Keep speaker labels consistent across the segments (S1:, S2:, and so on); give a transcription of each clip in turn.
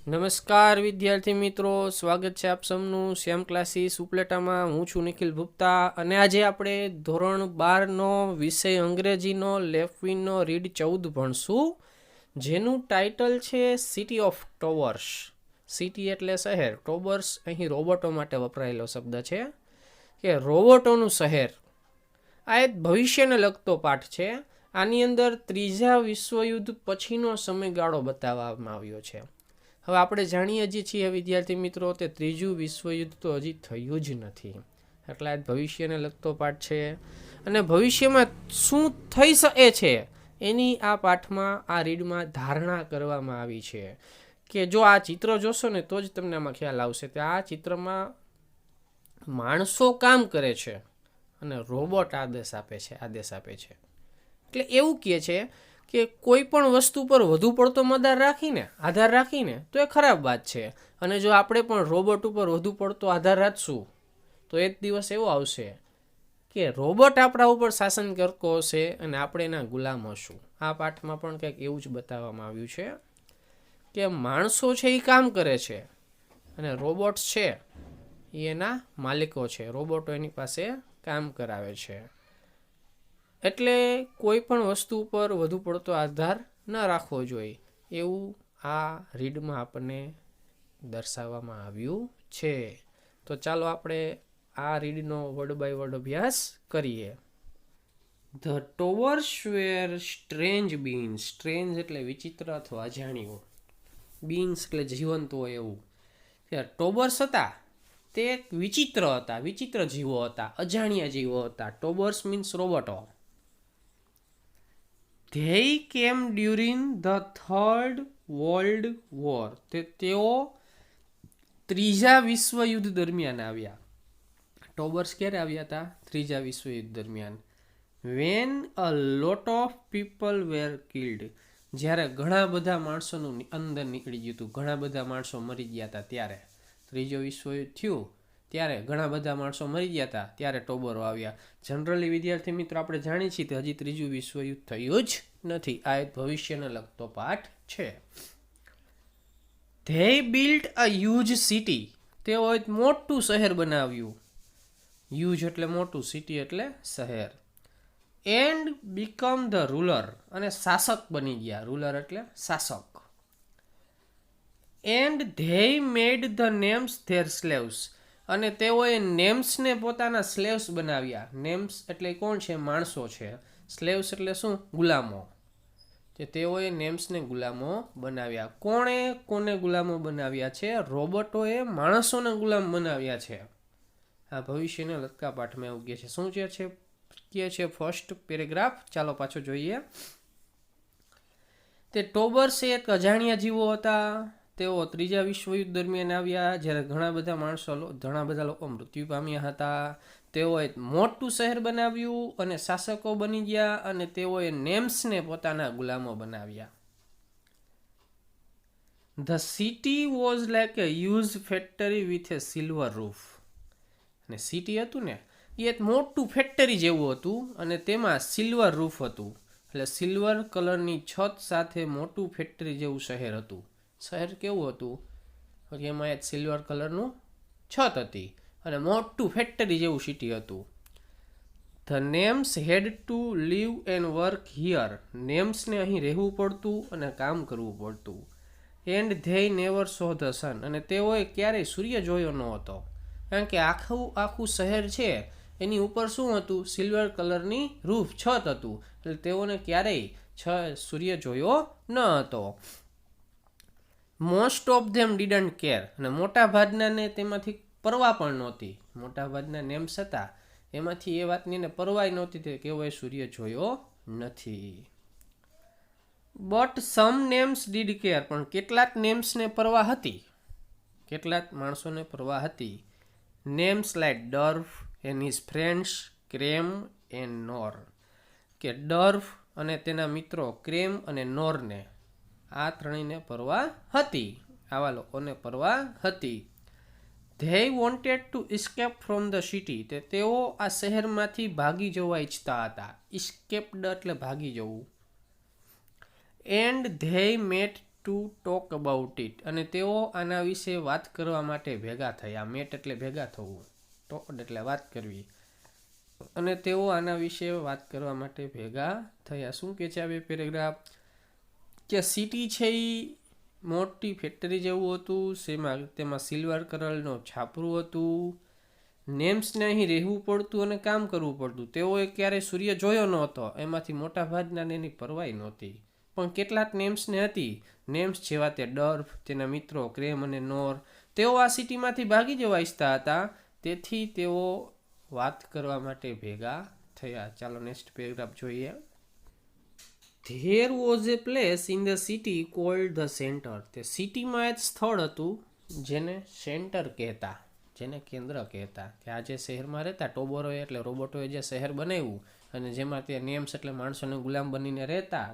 S1: નમસ્કાર વિદ્યાર્થી મિત્રો, સ્વાગત છે આપ સૌનું શ્યામ ક્લાસીસ ઉપલેટામાં. હું છું નિખિલ ગુપ્તા અને આજે આપણે ધોરણ 12નો વિષય અંગ્રેજીનો લેફ્વિનનો રીડ 14 ભણશું, જેનું ટાઇટલ છે સિટી ઓફ ટોવર્સ. સિટી એટલે શહેર, ટોવર્સ અહીં રોબોટો માટે વપરાયેલો શબ્દ છે કે રોબોટોનું શહેર. આ એક ભવિષ્યને લગતો પાઠ છે. આની અંદર ત્રીજા વિશ્વયુદ્ધ પછીનો સમયગાળો બતાવવામાં આવ્યો છે. હવે આપણે જાણીએ જ છીએ વિદ્યાર્થી મિત્રો, તે ત્રીજું વિશ્વયુદ્ધ તો હજી થયું જ નથી, એટલે આ ભવિષ્યને લગતો પાઠ છે અને ભવિષ્યમાં શું થઈ શકે છે એની આ પાઠમાં, આ રીડમાં ધારણા કરવામાં આવી છે કે જો આ ચિત્ર જોશો ને તો જ તમને આમાં ખ્યાલ આવશે કે આ ચિત્રમાં માણસો કામ કરે છે અને રોબોટ આદેશ આપે છે. એટલે એવું કહે છે કે કોઈ પણ વસ્તુ પર વધુ પડતો આધાર રાખીને તો એ ખરાબ વાત છે, અને જો આપણે પણ રોબોટ ઉપર વધુ પડતો આધાર રાખશું તો એક દિવસ એવો આવશે કે રોબોટ આપણા ઉપર શાસન કરતો હશે અને આપણે એના ગુલામ હશું. આ પાઠમાં પણ કંઈક એવું જ બતાવવામાં આવ્યું છે કે માણસો છે એ કામ કરે છે અને રોબોટ્સ છે એ એના માલિકો છે. રોબોટો એની પાસે કામ કરાવે છે. એટલે કોઈ પણ વસ્તુ ઉપર વધુ પડતો આધાર ન રાખવો જોઈએ, એવું આ રીડમાં આપણને દર્શાવવામાં આવ્યું છે. તો ચાલો આપણે આ રીડનો વર્ડ બાય વર્ડ અભ્યાસ કરીએ. The towers were strange beings. Strange એટલે વિચિત્ર અથવા અજાણ્યું, બીન્સ એટલે જીવંત હોય એવું. ટોવર્સ હતા તે વિચિત્ર જીવો હતા, અજાણ્યા જીવો હતા. ટોવર્સ મીન્સ રોબોટો. They came during the Third World War. તેઓ ત્રીજા વિશ્વયુદ્ધ દરમિયાન આવ્યા. ટોબર્સ ક્યારે આવ્યા હતા? ત્રીજા વિશ્વયુદ્ધ દરમિયાન. When a lot of people were killed. જ્યારે ઘણા બધા માણસોનું અંદર નીકળી ગયું હતું, ઘણા બધા માણસો મરી ગયા હતા. ત્યારે ત્રીજો વિશ્વયુદ્ધ થયું ત્યારે ઘણા બધા માણસો મરી ગયા હતા, ત્યારે ટોબરો આવ્યા. જનરલી વિદ્યાર્થી મિત્રો આપણે જાણીએ છીએ કે હજી ત્રીજું વિશ્વયુદ્ધ થયું જ નથી. આ એક ભવિષ્યને લગતો પાઠ છે. They built a huge city. તેઓ એક મોટું શહેર બનાવ્યું. huge એટલે મોટું, city એટલે શહેર. And become the ruler. અને શાસક બની ગયા. ruler એટલે શાસક. And they made the names their slaves. અને તેઓએ નેમ્સને પોતાના સ્લેવ્સ બનાવ્યા. નેમ્સ એટલે કોણ છે? માણસો છે. સ્લેવ્સ એટલે શું? ગુલામો. તેઓએ નેમ્સને ગુલામો બનાવ્યા. કોને ગુલામો બનાવ્યા છે? રોબોટોએ માણસોને ગુલામ બનાવ્યા છે. આ ભવિષ્યને લગતા પાઠમાં એવું કહે છે. શું કહે છે ફર્સ્ટ પેરેગ્રાફ? ચાલો પાછો જોઈએ. તે ટોબર્સ એક અજાણ્યા જીવો હતા. તેઓ ત્રીજા વિશ્વયુદ્ધ દરમિયાન આવ્યા જ્યારે ઘણા બધા લોકો મૃત્યુ પામ્યા હતા. તેઓએ મોટું શહેર બનાવ્યું અને શાસકો બની ગયા, અને તેઓએ નેમ્સને પોતાના ગુલામો બનાવ્યા. The city was like A huge factory with a silver roof. અને સિટી હતું ને એ એક મોટું ફેક્ટરી જેવું હતું અને તેમાં સિલ્વર રૂફ હતું. એટલે સિલ્વર કલરની છત સાથે મોટું ફેક્ટરી જેવું શહેર હતું. શહેર કેવું હતું? એમાં એક સિલ્વર કલરનું છત હતી અને મોટું ફેક્ટરી જેવું સિટી હતું. The names had to live and work here. નેમ્સને અહીં રહેવું પડતું અને કામ કરવું પડતું. And they never saw the sun. અને તેઓએ ક્યારેય સૂર્ય જોયો ન હતો, કારણ કે આખું શહેર છે એની ઉપર શું હતું? સિલ્વર કલરની રૂફ, છત હતું. એટલે તેઓને ક્યારેય સૂર્ય જોયો ન હતો. Most of them didn't care. અને મોટા ભાગનાને તેમાંથી પરવા પણ નહોતી. મોટા ભાગના નેમ્સ હતા એમાંથી એ વાતની એને પરવાય નહોતી કે કેવો સૂર્ય જોયો નથી. But some names did care. પણ કેટલાક નેમ્સને પરવા હતી, કેટલાક માણસોને પરવા હતી. Names like Derf and his friends Crem and Nor. કે ડર્ફ અને તેના મિત્રો ક્રેમ અને નોરને, આ ત્રણેયને પરવા હતી. આવા લોકોને પરવા હતી. They wanted to escape from the city. તેઓ આ શહેરમાંથી ભાગી જવા ઈચ્છતા હતા. ઇસ્કેપ્ડ એટલે ભાગી જવું. And they met to talk about it, અને તેઓ આના વિશે વાત કરવા માટે ભેગા થયા. મેટ એટલે ભેગા થવું, ટોક એટલે વાત કરવી, અને તેઓ આના વિશે વાત કરવા માટે ભેગા થયા. શું કે છે આ બે પેરેગ્રાફ? કે સિટી છે એ મોટી ફેક્ટરી જેવું હતું, તેમાં સિલ્વર કલરનું છાપરું હતું. નેમ્સને અહીં રહેવું પડતું અને કામ કરવું પડતું. તેઓએ ક્યારેય સૂર્ય જોયો નહોતો, એમાંથી મોટા ભાગનાને એની પરવાઈ નહોતી. પણ કેટલાક નેમ્સને હતી. નેમ્સ જેવા તે ડર્ફ, તેના મિત્રો ક્રેમ અને નોર, તેઓ આ સિટીમાંથી ભાગી જવા ઈચ્છતા હતા, તેથી તેઓ વાત કરવા માટે ભેગા થયા. ચાલો નેક્સ્ટ પેરેગ્રાફ જોઈએ. There was a place in the city called the center. તે સિટીમાં એક સ્થળ હતું જેને સેન્ટર કહેતા, જેને કેન્દ્ર કહેતા. ત્યાં જે શહેરમાં રહેતા ટોબરોએ એટલે રોબોટોએ જે શહેર બનાવ્યું અને જેમાં તે નેમ્સ એટલે માણસોને ગુલામ બનીને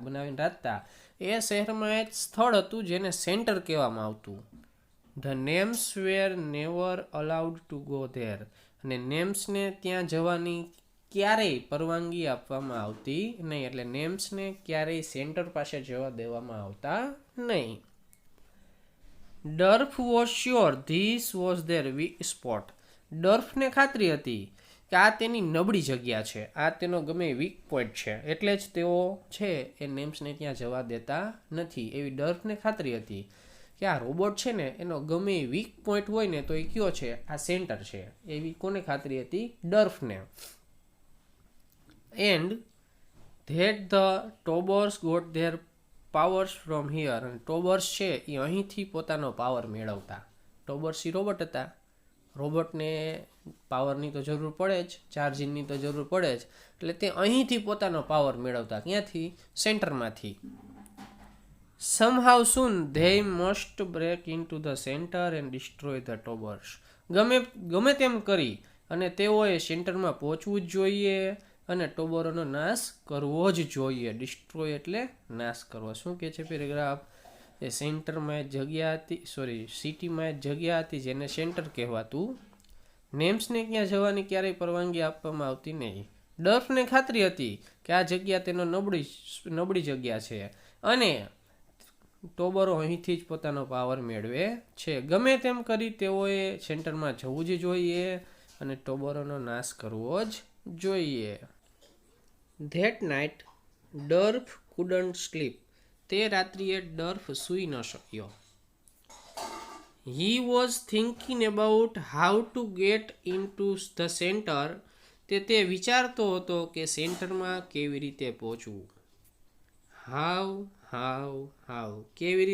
S1: બનાવીને રાખતા, એ શહેરમાં એક સ્થળ હતું જેને સેન્ટર કહેવામાં આવતું. The names were never allowed to go there. અને નેમ્સને ત્યાં જવાની ક્યારેય પરવાનગી આપવામાં આવતી નહીં. એટલે નેમ્સને ક્યારેય સેન્ટર પાસે જવા દેવામાં આવતા નહીં. Durf was sure this was their weak spot. ડર્ફને ખાતરી હતી કે આ તેની નબળી જગ્યા છે, આ તેનો ગમે વીક પોઈન્ટ છે, એટલે જ તેઓ છે એ નેમ્સને ત્યાં જવા દેતા નથી. એવી ડર્ફને ખાતરી હતી કે આ રોબોટ છે ને એનો ગમે વીક પોઈન્ટ હોય ને તો એ કયો છે? આ સેન્ટર છે. એવી કોને ખાતરી હતી? ડર્ફને. And that the Tobors got their powers from here. અને ટોબર્સ છે એ અહીંથી પોતાનો પાવર મેળવતા. ટોબર્સ એ રોબોટ હતા. રોબોટને પાવરની તો જરૂર પડે જ, ચાર્જિંગની તો જરૂર પડે જ, એટલે તે અહીંથી પોતાનો પાવર મેળવતા. ક્યાંથી? સેન્ટરમાંથી. Somehow soon they must break into the center and destroy the tobbers. ગમે તેમ કરી અને તેઓએ સેન્ટરમાં પહોંચવું જ જોઈએ અને ટોબરોનો નાશ કરવો જ જોઈએ. ડિસ્ટ્રોય એટલે નાશ કરવો. શું કે છે પેરેગ્રાફ? એ સેન્ટરમાં જગ્યા હતી, સિટીમાં જગ્યા હતી જેને સેન્ટર કહેવાતું. નેમ્સને ક્યાં જવાની ક્યારેય પરવાનગી આપવામાં આવતી નહીં. ડર્ફને ખાતરી હતી કે આ જગ્યા તેનો નબળી જગ્યા છે અને ટોબરો અહીંથી જ પોતાનો પાવર મેળવે છે. ગમે તેમ કરી તેઓએ સેન્ટરમાં જવું જ જોઈએ અને ટોબરોનો નાશ કરવો જ જોઈએ. That night Durf couldn't sleep. તે રાત્રિએ ડર્ફ સૂઈ ન શક્યો. He was thinking about how to get in to the centre. તે વિચારતો હતો કે સેન્ટરમાં કેવી રીતે પહોંચવું. હાવ કેવી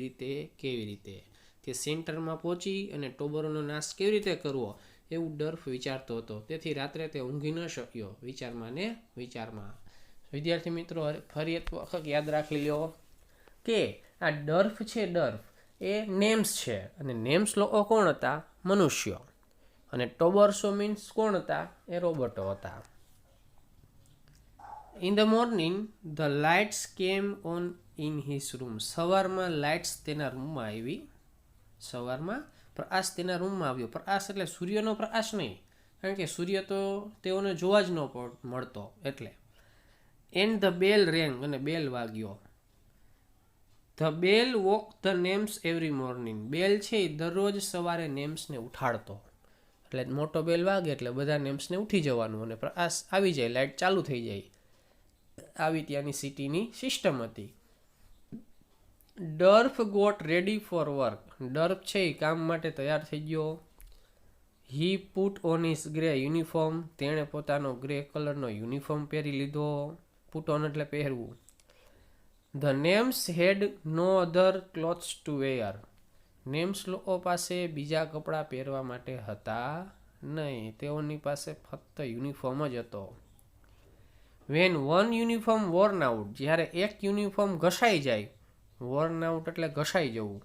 S1: રીતે તે સેન્ટરમાં પહોંચી અને ટોબરોનો નાશ કેવી રીતે કરવો એવું ડર્ફ વિચારતો હતો. તેથી રાત્રે તે ઊંઘી ન શક્યો વિચારમાં. વિદ્યાર્થી મિત્રો, ફરી એક વખત યાદ રાખી લો કે આ ડર્ફ છે, ડર્ફ એ નેમ્સ છે અને નેમ્સ લોકો કોણ હતા? મનુષ્યો. અને ટોબર્સો મીન્સ કોણ હતા? એ રોબોટો હતા. In the morning the lights કેમ ઓન ઇન હિઝ રૂમ. સવારમાં લાઇટ્સ તેના રૂમમાં આવી. સવારમાં પ્રકાશ તેના રૂમમાં આવ્યો. પ્રકાશ એટલે સૂર્યનો પ્રકાશ નહીં, કારણ કે સૂર્ય તો તેઓને જોવા જ ન મળતો એટલે. And the bell rang. અને બેલ વાગ્યો. The bell woke the Nems every morning. Bell છે એ દરરોજ સવારે નેમ્સને ઉઠાડતો. એટલે મોટો બેલ વાગે એટલે બધા નેમ્સને ઉઠી જવાનું અને પ્રકાશ આવી જાય, લાઇટ ચાલુ થઈ જાય. આવી ત્યાંની સિટીની સિસ્ટમ હતી. ડર્ફ ગોટ રેડી ફોર વર્ક. ડર્ફ છે એ કામ માટે તૈયાર થઈ ગયો. હી put on his grey uniform. તેણે પોતાનો ગ્રે કલરનો યુનિફોર્મ પહેરી લીધો. પુટ ઓન એટલે પહેરવું. The names had no other clothes to wear. Names લોકો પાસે બીજા કપડાં પહેરવા માટે હતા નહીં. તેઓની પાસે ફક્ત યુનિફોર્મ જ હતો. When one uniform worn out. જ્યારે એક યુનિફોર્મ ઘસાઈ જાય, વોર્ન આઉટ એટલે ઘસાઈ જવું,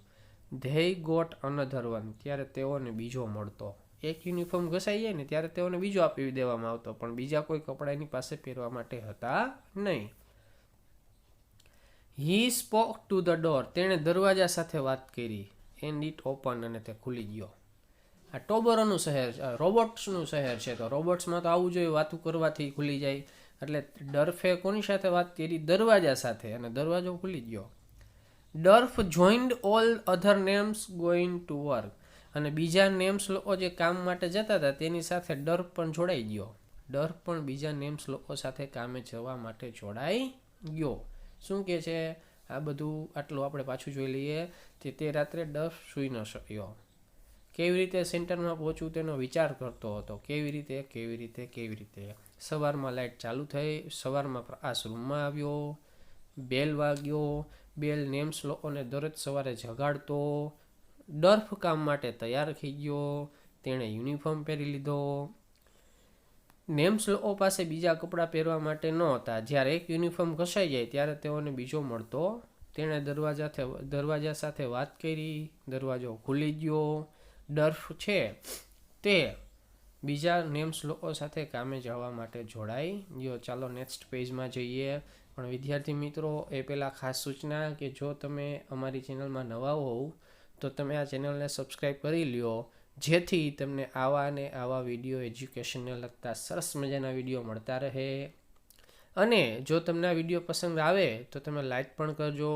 S1: ધે ગોટ અનધર વન. ત્યારે તેઓને બીજો મળતો. એક યુનિફોર્મ ઘસાઈ જાય ને ત્યારે તેઓને બીજો આપી દેવામાં આવતો, પણ બીજા કોઈ કપડાં એની પાસે પહેરવા માટે હતા નહીં. હી સ્પોક ટુ ધ ડોર. તેણે દરવાજા સાથે વાત કરી. And it open. અને તે ખુલી ગયો. આ ટોબરોનું શહેર, રોબોટ્સનું શહેર છે, તો રોબોટ્સમાં તો આવું જોઈએ, વાતું કરવાથી ખુલી જાય. એટલે ડર્ફે કોની સાથે વાત કરી? દરવાજા સાથે, અને દરવાજો ખુલી ગયો. Durf joined all other Nems going to work. અને બીજા નેમ્સ લોકો જે કામ માટે જતા હતા તેની સાથે ડર્ફ પણ જોડાઈ ગયો. ડર્ફ પણ બીજા નેમ્સ લોકો સાથે કામે જવા માટે જોડાઈ ગયો. શું કે છે આ બધું આટલું આપણે પાછું જોઈ લઈએ. તે રાત્રે ડર્ફ સૂઈ ન શક્યો. કેવી રીતે સેન્ટરમાં પહોંચવું તેનો વિચાર કરતો હતો. કેવી રીતે સવારમાં લાઇટ ચાલુ થઈ. સવારમાં પ્રકાશ રૂમમાં આવ્યો. બેલ વાગ્યો. બેલ નેમ્સ લોકોને દરરોજ સવારે જગાડતો. ડર્ફ કામ માટે તૈયાર થઈ ગયો. તેણે યુનિફોર્મ પહેરી લીધો. નેમ્સ લોકો પાસે બીજા કપડાં પહેરવા માટે ન હતા. જ્યારે એક યુનિફોર્મ ઘસાઈ જાય ત્યારે તેઓને બીજો મળતો. તેણે દરવાજા સાથે વાત કરી. દરવાજો ખુલી ગયો. ડર્ફ છે તે બીજા નેમ્સ લોકો સાથે કામે જવા માટે જોડાઈ ગયો. ચાલો નેક્સ્ટ પેજમાં જઈએ. પણ વિદ્યાર્થી મિત્રો એ પહેલાં ખાસ સૂચના કે જો તમે અમારી ચેનલમાં નવા હોવ તો તમે આ ચેનલને સબસ્ક્રાઈબ કરી લ્યો, જેથી તમને આવા ને આવા વિડીયો એજ્યુકેશનને લગતા સરસ મજાના વિડીયો મળતા રહે. અને જો તમને આ વિડીયો પસંદ આવે તો તમે લાઈક પણ કરજો,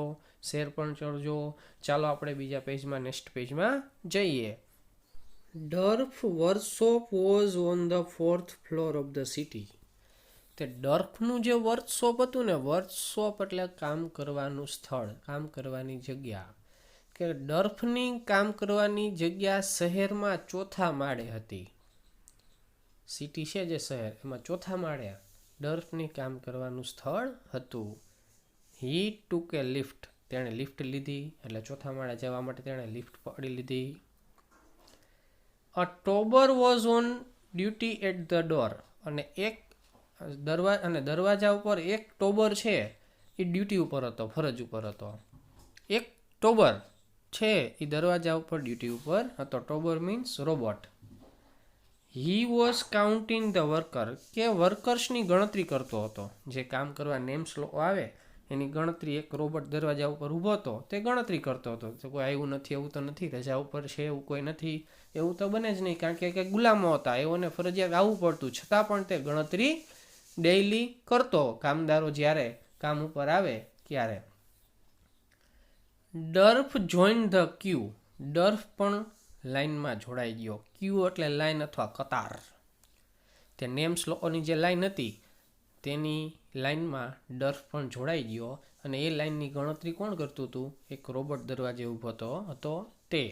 S1: શેર પણ કરજો. ચાલો આપણે બીજા પેજમાં નેક્સ્ટ પેજમાં જઈએ. Durf workshop was on the 4th floor of the city. તે ડર્ફનું જે વર્કશોપ હતું ને, વર્કશોપ એટલે કામ કરવાનું સ્થળ, કામ કરવાની જગ્યા. કે ડર્ફની કામ કરવાની જગ્યા શહેરમાં ચોથા માળે હતી. સિટી છે જે શહેર, એમાં ચોથા માળે ડર્ફની કામ કરવાનું સ્થળ હતું. હી ટુક એ લિફ્ટ. તેણે લિફ્ટ લીધી, એટલે ચોથા માળે જવા માટે તેણે લિફ્ટ પકડી લીધી. A Tobor was on duty at the door. અને દરવાજા ઉપર એક ટોબર છે એ ડ્યુટી ઉપર હતો, ફરજ ઉપર હતો. એક ટોબર છે એ દરવાજા ઉપર ડ્યુટી ઉપર હતો. Tobor means robot. He was counting the worker. કે વર્કર્સની ગણતરી કરતો હતો. જે કામ કરવા નેમ્સ લોકો આવે એની ગણતરી. એક રોબોટ દરવાજા ઉપર ઊભો હતો, તે ગણતરી કરતો હતો. તો કોઈ આવ્યું નથી, એવું તો નથી, રજા ઉપર છે એવું કોઈ નથી, એવું તો બને જ નહીં, કારણ કે ગુલામો હતા, એઓને ફરજિયાત આવવું પડતું. છતાં પણ તે ગણતરી ડેઈલી કરતો, કામદારો જ્યારે કામ ઉપર આવે ત્યારે. ડર્ફ જોઈન ધ ક્યુ. ડર્ફ પણ લાઇનમાં જોડાઈ ગયો. ક્યુ એટલે લાઇન અથવા કતાર. તે નેમ્સ લોકોની જે લાઇન હતી તેની લાઇનમાં ડર્ફ પણ જોડાઈ ગયો. અને એ લાઇનની ગણતરી કોણ કરતું હતું? એક રોબોટ દરવાજે ઊભો હતો તે.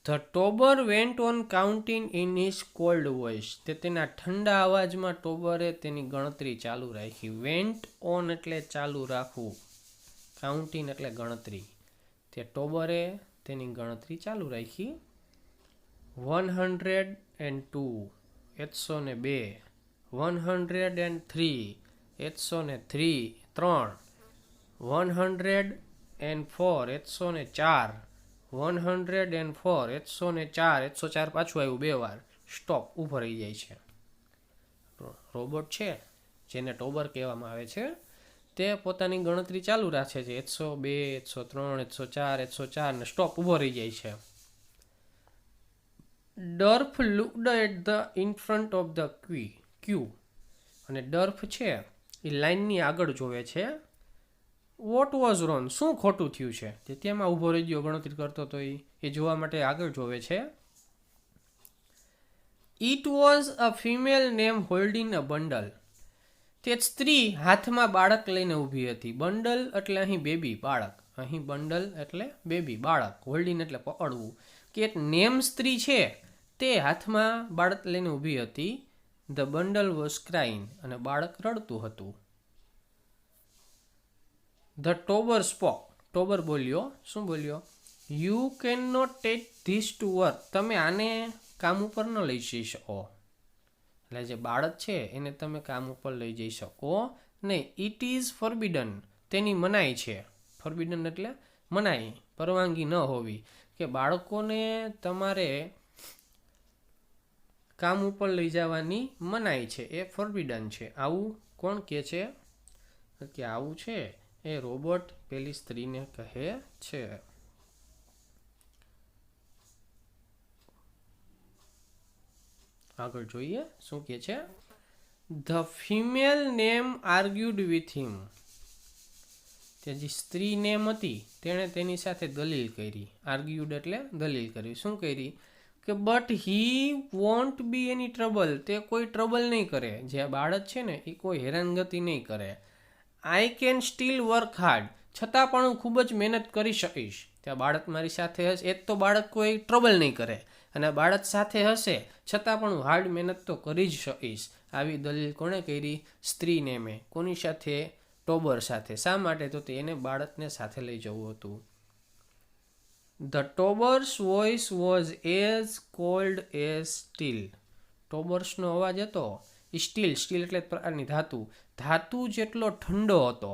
S1: The Tobor went on counting in his cold voice. તે તેના ઠંડા અવાજમાં ટોબરે તેની ગણતરી ચાલુ રાખી. વેન્ટ ઓન એટલે ચાલુ રાખવું, કાઉન્ટિંગ એટલે ગણતરી. તે ટોબરે તેની ગણતરી ચાલુ રાખી. 102 102, 103 103, 104 104, 104 104 પાછું આવ્યું 2 વાર. સ્ટોપ, ઊભો રહી જાય છે. રોબોટ છે જેને ટોબર કહેવામાં આવે છે, તે પોતાની ગણતરી ચાલુ રાખે છે. 102 103 104 104 ને સ્ટોપ, ઊભો રહી જાય છે. Durf looked at the in front of the queue. અને ડર્ફ છે એ લાઇનની આગળ જોવે છે. What was wrong. શું ખોટું થયું છે? તે તેમાં ઊભો રહી ગયો, ગણતરી કરતો હતો. એ જોવા માટે આગળ જોવે છે. It was a female name holding a bundle. તે સ્ત્રી હાથમાં બાળક લઈને ઊભી હતી. બંડલ એટલે અહીં બેબી, બાળક. અહીં બંડલ એટલે બેબી, બાળક. હોલ્ડિંગ એટલે પકડવું. કે એક નેમ સ્ત્રી છે તે હાથમાં બાળક લઈને ઊભી હતી. The bundle was crying. અને બાળક રડતું હતું. The ટોબર spoke. ટોબર બોલ્યો. શું બોલ્યો? You can not take this to work. તમે આને કામ ઉપર ન લઈ જઈ શકો. એટલે જે બાળક છે એને તમે કામ ઉપર લઈ જઈ શકો નહીં. It is forbidden. તેની મનાઈ છે. ફોરબિડન એટલે મનાઈ, પરવાનગી ન હોવી. કે બાળકોને તમારે કામ ઉપર લઈ જવાની મનાઈ છે, એ ફોરબિડન છે. આવું કોણ કહે છે? કે આવું છે એ રોબોટ પેલી સ્ત્રીને કહે છે. આગળ જોઈએ શું કહે છે. The female name આર્ગ્યુડ with him. તે જે સ્ત્રી નેમ હતી તેણે તેની સાથે દલીલ કરી. આર્ગ્યુડ એટલે દલીલ કરી. શું કરી કે but he won't be any trouble, તે કોઈ ટ્રબલ નહીં કરે. જે આ બાળક છે ને એ કોઈ હેરાનગતિ નહીં કરે. I can steel work hard, છતાં પણ હું ખૂબ જ મહેનત કરી શકીશ. ત્યાં બાળક મારી સાથે હશે, એ જ તો બાળક કોઈ ટ્રબલ નહીં કરે, અને બાળક સાથે હશે છતાં પણ હું હાર્ડ મહેનત તો કરી જ શકીશ. આવી દલીલ કોણે કરી? સ્ત્રીને. મેં કોની સાથે? ટોબર સાથે. શા માટે? તો એને બાળકને સાથે લઈ જવું હતું. The Tobor's voice was as cold as steel. ટોબર્સનો અવાજ હતો સ્ટીલ, સ્ટીલ એટલે પ્રકારની ધાતુ, ધાતુ જેટલો ઠંડો હતો.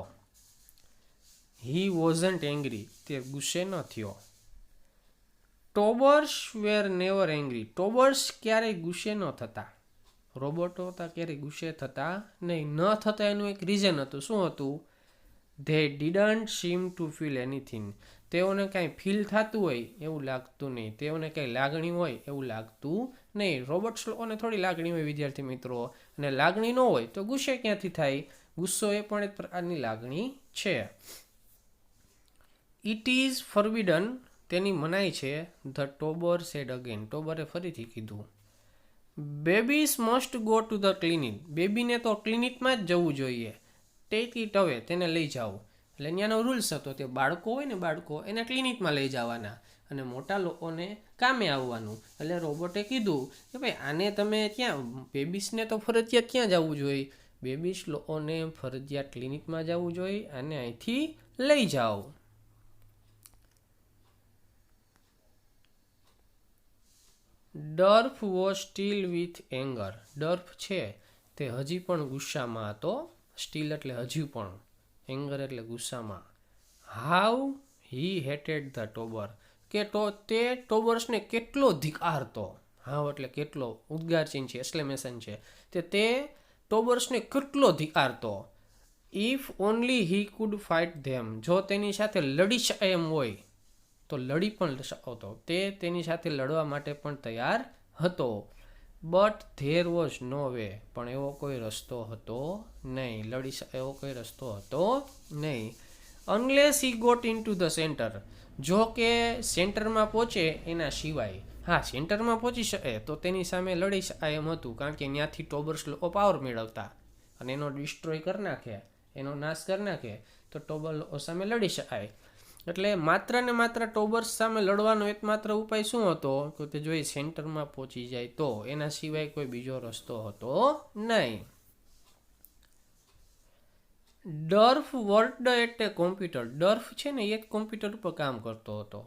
S1: હી વોઝન્ટ એંગ્રી, તે ગુસ્સે ન થયો. ટોબર્સ વેર નેવર એંગ્રી, ટોબર્સ ક્યારેય ગુસ્સે ન થતા. રોબોટો હતા, ક્યારેય ગુસ્સે થતા નહીં. ન થતા એનું એક રીઝન હતું. શું હતું? They didn't sim to feel anything, તેઓને કાંઈ ફીલ થતું હોય એવું લાગતું નહીં, તેઓને કાંઈ લાગણી હોય એવું લાગતું નહીં. રોબોટ્સ લોકોને થોડી લાગણી હોય વિદ્યાર્થી મિત્રો, અને લાગણી ન હોય તો ગુસ્સે ક્યાંથી થાય? ગુસ્સો એ પણ એક પ્રકારની લાગણી છે. ઇટ ઇઝ ફોરબિડન, તેની મનાઈ છે. ધ ટોબર સેડ અગેન, ટોબરે ફરીથી કીધું. Babies must go to the clinic, બેબીને તો ક્લિનિકમાં જ જવું જોઈએ. ટેક ઇટ અવે, તેને લઈ જાઓ. એટલે અહીંયાનો રૂલ્સ હતો તે બાળકો હોય ને, બાળકો એને ક્લિનિકમાં લઈ જવાના અને મોટા લોકોને કામે આવવાનું. એટલે રોબોટે કીધું કે ભાઈ આને તમે ક્યાં, બેબીસને તો ફરજિયાત ક્યાં જવું જોઈએ? બેબીસ લોકોને ફરજિયાત ક્લિનિકમાં જવું જોઈએ, અને અહીંથી લઈ જાઓ. ડર્ફ વોઝ સ્ટીલ વિથ એંગર, ડર્ફ છે તે હજી પણ ગુસ્સામાં હતો. સ્ટીલ એટલે હજી પણ, એંગર એટલે ગુસ્સામાં. હાઉ હી હેટેડ ધ ટોબર, કે તે ટોબર્સને કેટલો ધિક્કારતો. હાવ એટલે કેટલો, ઉદ્ગાર ચિહ્ન છે, એક્સક્લેમેશન છે. તે ટોબર્સને કેટલો ધિક્કારતો. If only he could fight them, જો તેની સાથે લડી શકે એમ હોય તો લડી પણ શકતો. તે તેની સાથે લડવા માટે પણ તૈયાર હતો. But there was no way, પણ એવો કોઈ રસ્તો હતો નહીં. લડી શકે એવો કોઈ રસ્તો હતો નહીં. Unless he got in to the centre, જો કે સેન્ટરમાં પહોંચે એના સિવાય. હા, સેન્ટરમાં પહોંચી શકે તો તેની સામે લડી શકાય એમ હતું, કારણ કે ત્યાંથી ટોબર્સ લોકો પાવર મેળવતા અને એનો ડિસ્ટ્રોય કરી નાખે, એનો નાશ કરી નાખે તો ટોબર લોકો સામે લડી શકાય. એટલે માત્ર ને માત્ર ટોબર્સ સામે લડવાનો એકમાત્ર ઉપાય શું હતો? કે તે જો એ સેન્ટરમાં પહોંચી જાય તો, એના સિવાય કોઈ બીજો રસ્તો હતો નહીં. ડર્ફ વર્કડ એટ એ કોમ્પ્યુટર, ડર્ફ છે ને એક કોમ્પ્યુટર ઉપર કામ કરતો હતો.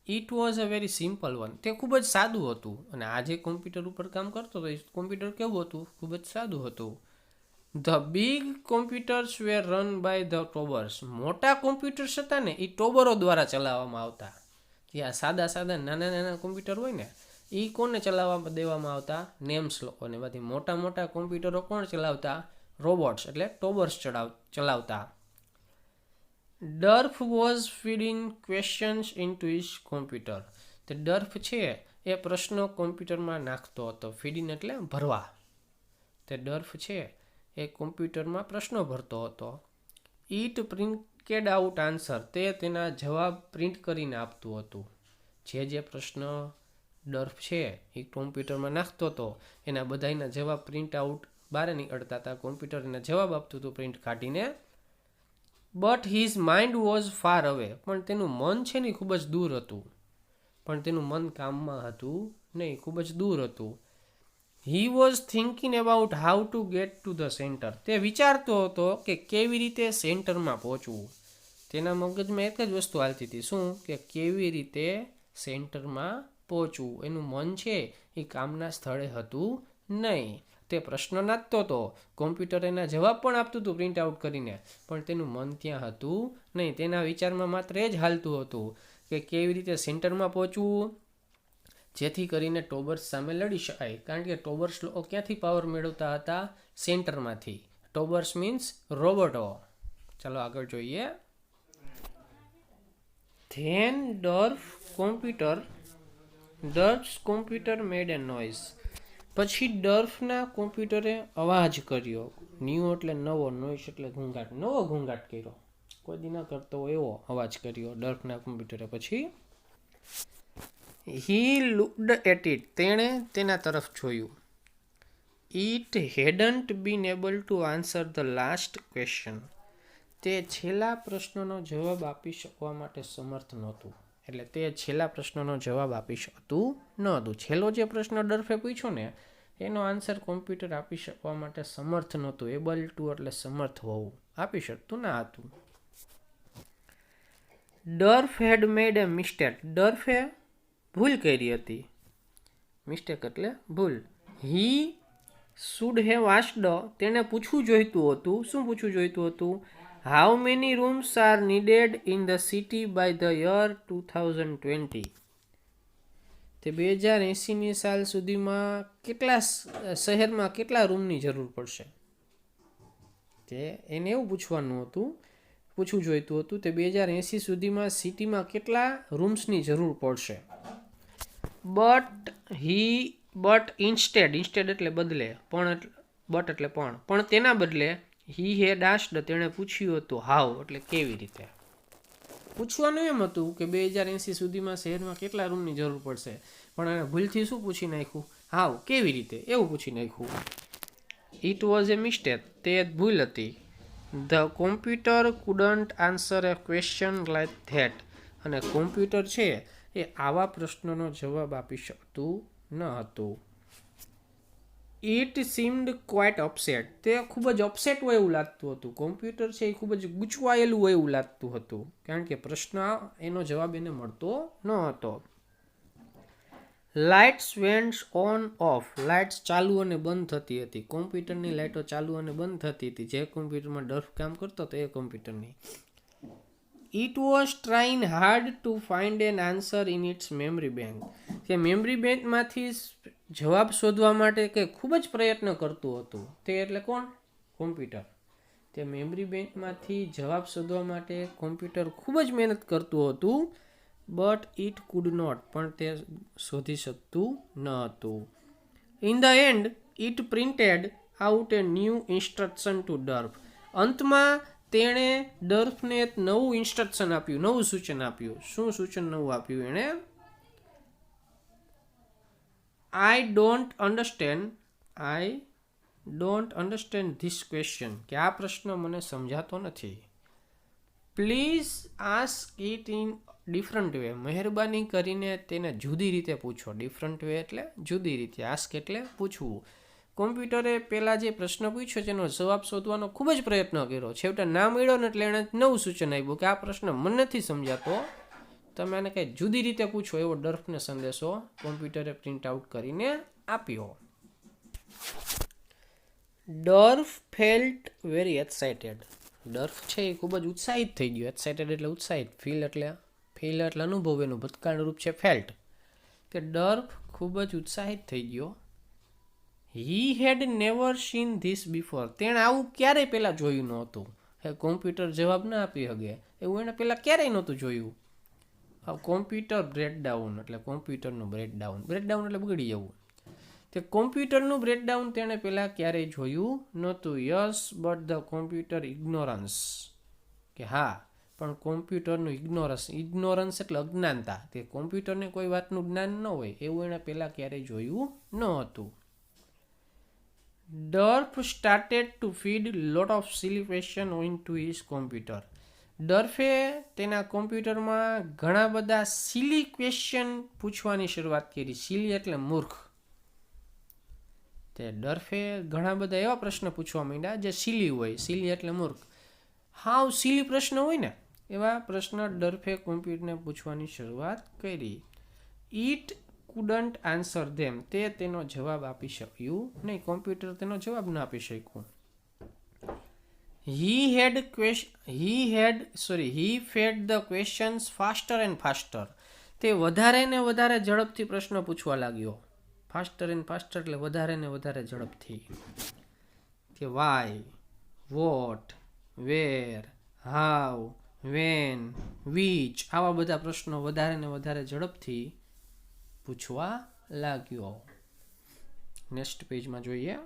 S1: It was a very simple one, તે ખૂબ જ સાદું હતું. અને આ જે કોમ્પ્યુટર ઉપર કામ કરતો હતો એ કોમ્પ્યુટર કેવું હતું? ખૂબ જ સાદું હતું. The big computers were run by the Tobors, મોટા કોમ્પ્યુટર્સ હતા ને એ ટોબરો દ્વારા ચલાવવામાં આવતા. જે આ સાદા સાદા નાના નાના કોમ્પ્યુટર હોય ને એ કોને ચલાવવા દેવામાં આવતા? નેમ્સ લોકોને. બધી મોટા મોટા કોમ્પ્યુટરો કોણ ચલાવતા? રોબોટ્સ એટલે ટોબર્સ ચલાવતા. Durf was feeding questions in to his computer, તે ડર્ફ છે એ પ્રશ્નો કોમ્પ્યુટરમાં નાખતો હતો. ફીડિંગ એટલે ભરવા. તે ડર્ફ છે એ કોમ્પ્યુટરમાં પ્રશ્નો ભરતો હતો. ઇટ પ્રિન્ટેડ આઉટ આન્સર, તે તેના જવાબ પ્રિન્ટ કરીને આપતું હતું. જે પ્રશ્ન ડર્ફ છે એ કોમ્પ્યુટરમાં નાખતો હતો એના બધાના જવાબ પ્રિન્ટ આઉટ બહાર નીકળતા હતા. કોમ્પ્યુટર એના જવાબ આપતું હતું પ્રિન્ટ કાઢીને. But his mind was far away, પણ તેનું મન છે ને ખૂબ જ દૂર હતું. પણ તેનું મન કામમાં હતું નહીં, ખૂબ જ દૂર હતું. હી was thinking about how to gate two the centre, તે વિચારતો હતો કે કેવી રીતે સેન્ટરમાં પહોંચવું. તેના મગજમાં એક જ વસ્તુ હાલતી હતી. શું? કે કેવી રીતે સેન્ટરમાં પહોંચવું. એનું મન છે એ કામના સ્થળે હતું નહીં. તે પ્રશ્ન નાખતો હતો, કોમ્પ્યુટર એના જવાબ પણ આપતું હતું પ્રિન્ટ આઉટ કરીને, પણ તેનું મન ત્યાં હતું નહીં. તેના વિચારમાં માત્ર એ જ હાલતું હતું કે કેવી રીતે સેન્ટરમાં પહોંચવું, જેથી કરીને ટોબર્સ સામે લડી શકાય. કારણ કે ટોબર્સ લોકો ક્યાંથી પાવર મેળવતા હતા? સેન્ટરમાંથી. ટોબર્સ મીન્સ રોબોટો. ચાલો આગળ જોઈએ. ધેન ડર્ફ્સ કોમ્પ્યુટર મેડ એ નોઇઝ, પછી ડર્ફના કોમ્પ્યુટરે અવાજ કર્યો. ન્યૂ એટલે નવો, નોઇઝ એટલે ઘૂંઘાટ, નવો ઘૂંઘાટ કર્યો. કોઈ દી ન કરતો હોય એવો અવાજ કર્યો ડર્ફના કોમ્પ્યુટરે. પછી હી લુકડ એટ ઇટ, તેણે તેના તરફ જોયું. It hadn't been able to answer the last question, તે છેલ્લા પ્રશ્નનો જવાબ આપી શકવા માટે સમર્થ નહોતું. એટલે તે છેલ્લા પ્રશ્નનો જવાબ આપી શકતું ન હતું. છેલ્લો જે પ્રશ્ન ડર્ફે પૂછ્યો ને એનો આન્સર કોમ્પ્યુટર આપી શકવા માટે સમર્થ નહોતું. એબલ ટુ એટલે સમર્થ હોવું, આપી શકતું ના હતું. ડર્ફ હેડ મેડ એ મિસ્ટેક, ડર્ફે ભૂલ કરી હતી. મિસ્ટેક એટલે ભૂલ. હી શુડ હેવ આસ્ક્ડ, તેને પૂછવું જોઈતું હતું. શું પૂછવું જોઈતું હતું? How many rooms are needed in the city by the year 2020, તે 2080ની સાલ સુધીમાં કેટલા શહેરમાં કેટલા રૂમની જરૂર પડશે, તે એને એવું પૂછવું જોઈતું હતું. તે 2080 સુધીમાં સિટીમાં કેટલા રૂમ્સની જરૂર પડશે. બટ ઇન્સ્ટેડ એટલે બદલે, બટ એટલે પણ તેના બદલે હી હેડ આસ્ક્ડ, તેણે પૂછ્યું હતું. હાઉ એટલે કેવી રીતે. પૂછવાનું એમ હતું કે 2080 સુધીમાં શહેરમાં કેટલા રૂમની જરૂર પડશે, પણ એને ભૂલથી શું પૂછી નાખ્યું? હાઉ, કેવી રીતે, એવું પૂછી નાખ્યું. ઇટ વોઝ એ મિસ્ટેક, તે ભૂલ હતી. The computer couldn't answer A question like that, અને કોમ્પ્યુટર છે એ આવા પ્રશ્નોનો જવાબ આપી શકતું ન હતું. ઇટ સીમ્ડ ક્વાઇટ અપસેટ, તે ખૂબ જ અપસેટ હોય એવું લાગતું હતું. કોમ્પ્યુટર છે એ ખૂબ જ ગૂંચવાયેલું હોય એવું લાગતું હતું, કારણ કે પ્રશ્ન એનો જવાબ એને મળતો ન હતો. લાઇટ્સ વેન્ટ્સ ઓન ઓફ, લાઇટ્સ ચાલુ અને બંધ થતી હતી. કોમ્પ્યુટરની લાઇટો ચાલુ અને બંધ થતી હતી. જે કોમ્પ્યુટરમાં ડર્ફ કામ કરતો હતો એ કોમ્પ્યુટરની. It was trying hard to find an answer in its memory bank, તે મેમરી બેંકમાંથી જવાબ શોધવા માટે કે ખૂબ જ પ્રયત્ન કરતું હતું. તે એટલે કોણ? કોમ્પ્યુટર. તે મેમરી બેંકમાંથી જવાબ શોધવા માટે કોમ્પ્યુટર ખૂબ જ મહેનત કરતું હતું. બટ ઇટ કુડ નોટ, પણ તે શોધી શકતું ન હતું. In the end it printed out a new instruction to Durf, અંતમાં તેણે ડર્ફને એક નવું ઇન્સ્ટ્રક્શન આપ્યું, નવું સૂચન આપ્યું. શું સૂચન નવું આપ્યું એણે? I don't understand this question, કે આ પ્રશ્ન મને સમજાતો નથી. Please ask it in different way, મહેરબાની કરીને તેને જુદી રીતે પૂછો. ડિફરન્ટ વે એટલે જુદી રીતે, આસ્ક એટલે પૂછવું. કોમ્પ્યુટરે પહેલાં જે પ્રશ્ન પૂછ્યો તેનો જવાબ શોધવાનો ખૂબ જ પ્રયત્ન કર્યો. છેવટે ના મળ્યો ને એટલે એણે નવું સૂચન આપ્યું કે આ પ્રશ્ન મને નથી સમજાતો, તમે આને કંઈ જુદી રીતે પૂછો. એવો ડર્ફને સંદેશો કોમ્પ્યુટરે પ્રિન્ટ આઉટ કરીને આપ્યો. ડર્ફ ફેલ્ટ વેરી એક્સાઇટેડ, ડર્ફ છે એ ખૂબ જ ઉત્સાહિત થઈ ગયો. એક્સાઇટેડ એટલે ઉત્સાહિત, ફીલ એટલે અનુભવ, એનું ભૂતકાળનું રૂપ છે ફેલ્ટ. કે ડર્ફ ખૂબ જ ઉત્સાહિત થઈ ગયો. હી હેડ નેવર સીન ધીસ બિફોર, તેણે આવું ક્યારેય પહેલાં જોયું નહોતું. કોમ્પ્યુટર જવાબ ના આપી શકે એવું એણે પહેલાં ક્યારેય નહોતું જોયું. કોમ્પ્યુટર બ્રેકડાઉન એટલે કોમ્પ્યુટરનું બ્રેકડાઉન એટલે બગડી જવું. તે કોમ્પ્યુટરનું બ્રેકડાઉન તેણે પહેલાં ક્યારેય જોયું નહોતું. Yes but the computer ignorance, કે હા પણ કોમ્પ્યુટરનું ઇગ્નોરન્સ એટલે અજ્ઞાનતા. તે કોમ્પ્યુટરને કોઈ વાતનું જ્ઞાન ન હોય એવું એણે પહેલાં ક્યારેય જોયું ન હતું. Durf started to feed lot of silly question into his computer, ડર્ફે તેના કોમ્પ્યુટરમાં ઘણા બધા સિલી ક્વેશ્ચન પૂછવાની શરૂઆત કરી. સિલી એટલે મૂર્ખ. તે ડર્ફે ઘણા બધા એવા પ્રશ્ન પૂછવા માંડ્યા જે સિલી હોય. સિલી એટલે મૂર્ખ. હાવ સિલી પ્રશ્ન હોય ને એવા પ્રશ્ન ડર્ફે કોમ્પ્યુટરને પૂછવાની શરૂઆત કરી. ઇટ કુડન્ટ આન્સર ધેમ, તે તેનો જવાબ આપી શક્યું નહીં. કોમ્પ્યુટર તેનો જવાબ ના આપી શક્યું. He fed the questions faster and faster, તે વધારે ને વધારે ઝડપથી પ્રશ્ન પૂછવા લાગ્યો. ફાસ્ટર એન્ડ ફાસ્ટર એટલે વધારે ને વધારે ઝડપથી. કે why, what, where, how, when, which, આવા બધા પ્રશ્નો વધારે ને વધારે ઝડપથી પૂછવા લાગ્યો. નેક્સ્ટ પેજમાં જોઈએ.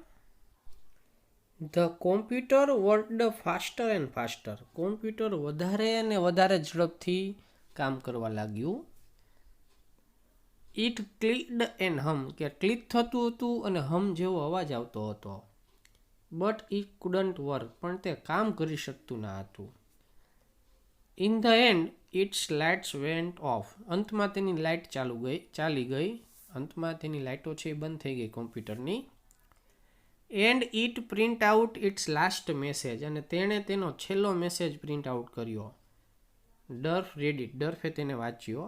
S1: The computer worked faster and faster. Computer વધારે અને વધારે ઝડપથી કામ કરવા લાગ્યું. ઇટ ક્લિકડ એન્ડ હમ, કે ક્લિક થતું હતું અને હમ જેવો અવાજ આવતો હતો. બટ ઇટ કુડન્ટ વર્ક, પણ તે કામ કરી શકતું ના હતું. In the end its lights went off, અંતમાં તેની લાઇટ ચાલી ગઈ. અંતમાં તેની લાઇટો છે એ બંધ થઈ ગઈ કોમ્પ્યુટરની. And it print out its last message, અને તેણે તેનો છેલ્લો મેસેજ પ્રિન્ટ આઉટ કર્યો. ડર્ફ રેડ ઇટ, ડર્ફે તેને વાંચ્યો.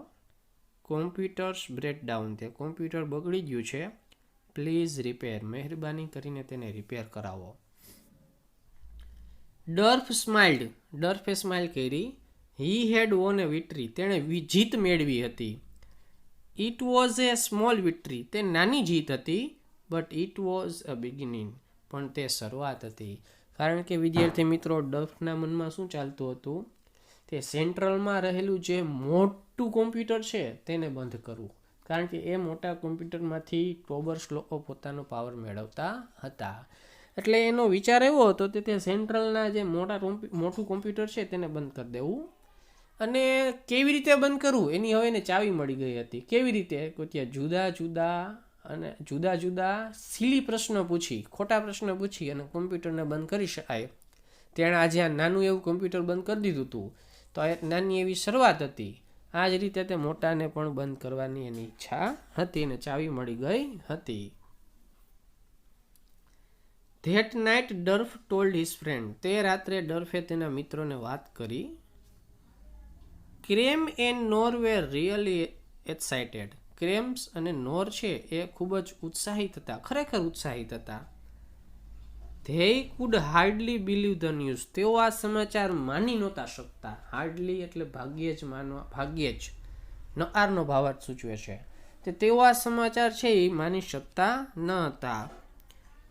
S1: કોમ્પ્યુટર્સ બ્રેકડાઉન, તે કોમ્પ્યુટર બગડી ગયું છે. પ્લીઝ રિપેર, મહેરબાની કરીને તેને રિપેર કરાવો. ડર્ફ સ્માઇલ્ડ, ડર્ફે સ્માઇલ કરી. હી હેડ વોન એ વિક્ટરી, તેણે જીત મેળવી હતી. It was A small victory, તે નાની જીત હતી. But it was a beginning, પણ તે શરૂઆત હતી. કારણ કે વિદ્યાર્થી મિત્રો, ડર્ફના મનમાં શું ચાલતું હતું? તે સેન્ટ્રલમાં રહેલું જે મોટું કોમ્પ્યુટર છે તેને બંધ કરવું. કારણ કે એ મોટા કોમ્પ્યુટરમાંથી ટોબર્સ લોકો પોતાનો પાવર મેળવતા હતા. એટલે એનો વિચાર એવો હતો કે તે સેન્ટ્રલના જે મોટું કોમ્પ્યુટર છે તેને બંધ કરી દેવું. અને કેવી રીતે બંધ કરવું એની હવે એને ચાવી મળી ગઈ હતી. કેવી રીતે? ત્યાં જુદા જુદા સિલી પ્રશ્નો પૂછી, ખોટા પ્રશ્નો પૂછી અને કોમ્પ્યુટરને બંધ કરી શકાય. તેણે આજે આ નાનું એવું કોમ્પ્યુટર બંધ કરી દીધું હતું. તો આ એક નાની એવી શરૂઆત હતી. આ જ રીતે તે મોટાને પણ બંધ કરવાની એની ઈચ્છા હતી અને ચાવી મળી ગઈ હતી. That night Durf told his friend, તે રાત્રે ડર્ફે તેના મિત્રોને વાત કરી. Krem and Nor were really excited, Krems અને નોર છે એ ખૂબ જ ઉત્સાહિત હતા, ખરેખર ઉત્સાહિત હતા. They food hardly believe the news, તેઓ આ સમાચાર માની નહોતા શકતા. હાર્ડલી એટલે ભાગ્યે જ માનવા, ભાગ્યે જ, નકારનો ભાવાર્થ સૂચવે છે. તેઓ આ સમાચાર છે એ માની શકતા ન હતા.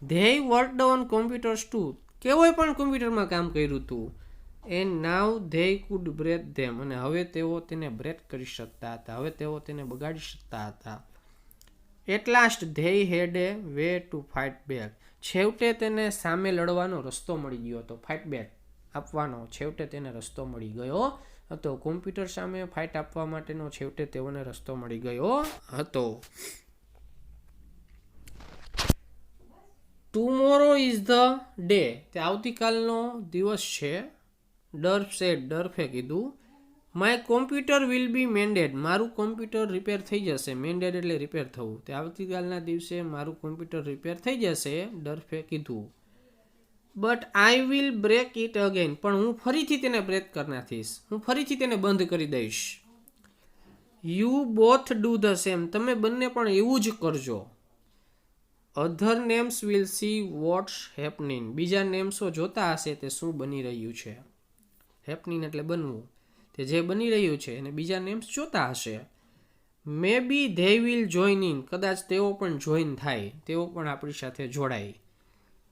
S1: They worked on computers too, કેવોય પણ કોમ્પ્યુટરમાં કામ કર્યું હતું. And now they could break them, અને હવે તેઓ તેને બ્રેક કરી શકતા હતા, હવે તેઓ તેને બગાડી શકતા હતા. At last they had a way to fight back, છેવટે તેને સામે લડવાનો રસ્તો મળી ગયો હતો. ફાઇટ બેક આપવાનો છેવટે તેને રસ્તો મળી ગયો હતો. કોમ્પ્યુટર સામે ફાઇટ આપવા માટેનો છેવટે તેઓને રસ્તો મળી ગયો હતો. ટુમોરો ઇઝ ધ ડે, તે આવતીકાલનો દિવસ છે. ડર્ફ સેડ, ડર્ફે કીધું. My computer will be mandate, મારું કોમ્પ્યુટર રિપેર થઈ જશે. મેન્ડેડ એટલે રિપેર થવું. તે આવતીકાલના દિવસે મારું કોમ્પ્યુટર રિપેર થઈ જશે, ડર્ફે કીધું. But I will break it again, પણ હું ફરીથી તેને બ્રેક કરી નાખીશ, હું ફરીથી તેને બંધ કરી દઈશ. You both do the same, તમે બંને પણ એવું જ કરજો. Other Nems will see what's happening, બીજા નેમ્સો જોતા હશે તે શું બની રહ્યું છે. હેપનિંગ એટલે બનવું, તે જે બની રહ્યું છે અને બીજા નેમ્સ જોતા હશે. મે બી ધે વિલ જોઈન ઇન, કદાચ તેઓ પણ જોઈન થાય, તેઓ પણ આપણી સાથે જોડાય.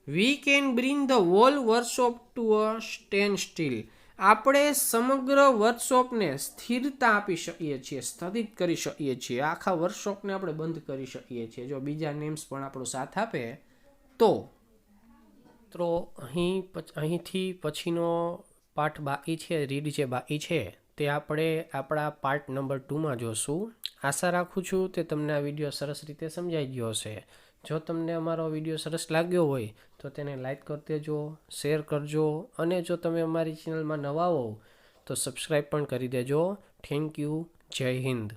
S1: We can bring the whole workshop to a standstill, આપણે સમગ્ર વર્કશોપને સ્થિરતા આપી શકીએ છીએ, સ્થગિત કરી શકીએ છીએ. આખા વર્કશોપને આપણે બંધ કરી શકીએ છીએ જો બીજા નેમ્સ પણ આપણો સાથ આપે તો. અહીંથી પછીનો પાઠ બાકી છે, રીડ જે બાકી છે તે આપણે આપણા પાર્ટ નંબર 2માં જોશું. આશા રાખું છું કે તમને આ વિડીયો સરસ રીતે સમજાઈ ગયો હશે. જો તમને અમારો વિડીયો સરસ લાગ્યો હોય તો તેને લાઈક કરી દેજો, શેર કરજો, અને જો તમે અમારી ચેનલમાં નવા હો તો સબસ્ક્રાઈબ પણ કરી દેજો. Thank you. જય હિન્દ.